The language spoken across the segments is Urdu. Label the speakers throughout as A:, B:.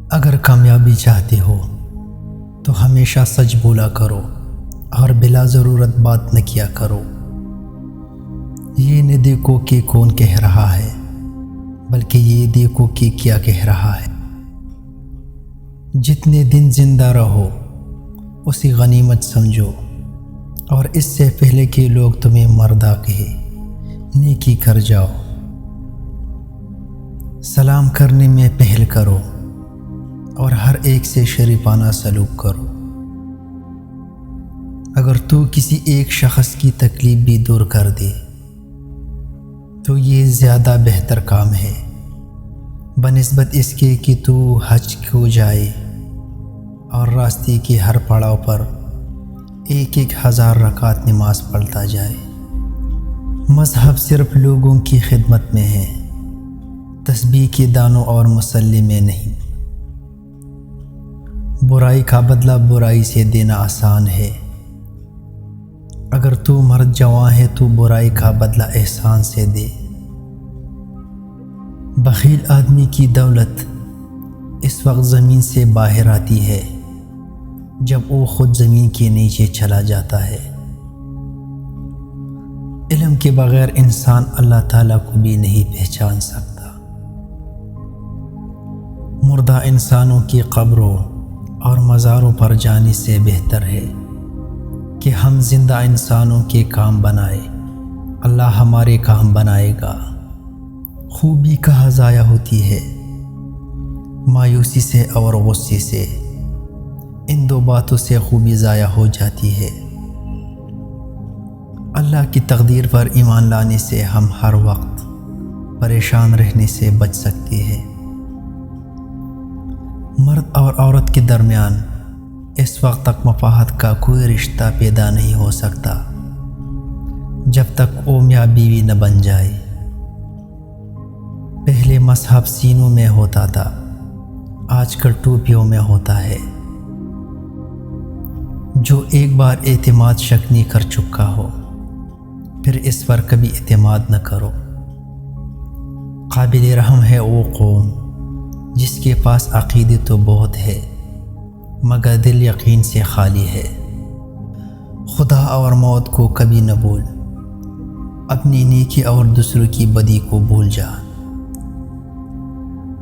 A: اگر کامیابی چاہتے ہو تو ہمیشہ سچ بولا کرو اور بلا ضرورت بات نہ کیا کرو۔ یہ نہ دیکھو کہ کون کہہ رہا ہے، بلکہ یہ دیکھو کہ کیا کہہ رہا ہے۔ جتنے دن زندہ رہو اسی غنیمت سمجھو، اور اس سے پہلے کہ لوگ تمہیں مردہ کہے نیکی کر جاؤ۔ سلام کرنے میں پہل کرو اور ہر ایک سے شریفانہ سلوک کرو۔ اگر تو کسی ایک شخص کی تکلیف بھی دور کر دے تو یہ زیادہ بہتر کام ہے بنسبت اس کے کہ تو حج کو جائے اور راستے کے ہر پڑاؤ پر 1000 رکعت نماز پڑھتا جائے۔ مذہب صرف لوگوں کی خدمت میں ہے، تسبیح کے دانوں اور مسلح میں نہیں۔ برائی کا بدلہ برائی سے دینا آسان ہے۔ اگر تو مرد جواں ہے تو برائی کا بدلہ احسان سے دے۔ بخیل آدمی کی دولت اس وقت زمین سے باہر آتی ہے جب وہ خود زمین کے نیچے چلا جاتا ہے۔ علم کے بغیر انسان اللہ تعالیٰ کو بھی نہیں پہچان سکتا۔ مردہ انسانوں کی قبروں اور مزاروں پر جانے سے بہتر ہے کہ ہم زندہ انسانوں کے کام بنائیں۔ اللہ ہمارے کام بنائے گا۔ خوبی کہاں ضائع ہوتی ہے؟ مایوسی سے اور غصے سے۔ ان دو باتوں سے خوبی ضائع ہو جاتی ہے۔ اللہ کی تقدیر پر ایمان لانے سے ہم ہر وقت پریشان رہنے سے بچ سکتے ہیں۔ مرد اور عورت کے درمیان اس وقت تک مفاہمت کا کوئی رشتہ پیدا نہیں ہو سکتا جب تک وہ میاں بیوی نہ بن جائے۔ پہلے مذہب سینوں میں ہوتا تھا، آج کل ٹوپیوں میں ہوتا ہے۔ جو ایک بار اعتماد شکنی کر چکا ہو پھر اس پر کبھی اعتماد نہ کرو۔ قابل رحم ہے وہ قوم جس کے پاس عقیدے تو بہت ہے مگر دل یقین سے خالی ہے۔ خدا اور موت کو کبھی نہ بھول، اپنی نیکی اور دوسروں کی بدی کو بھول جا۔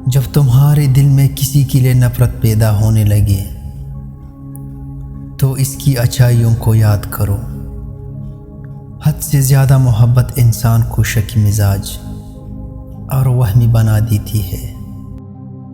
A: جب تمہارے دل میں کسی کے لیے نفرت پیدا ہونے لگے تو اس کی اچھائیوں کو یاد کرو۔ حد سے زیادہ محبت انسان کو شکی مزاج اور وہمی بنا دیتی ہے۔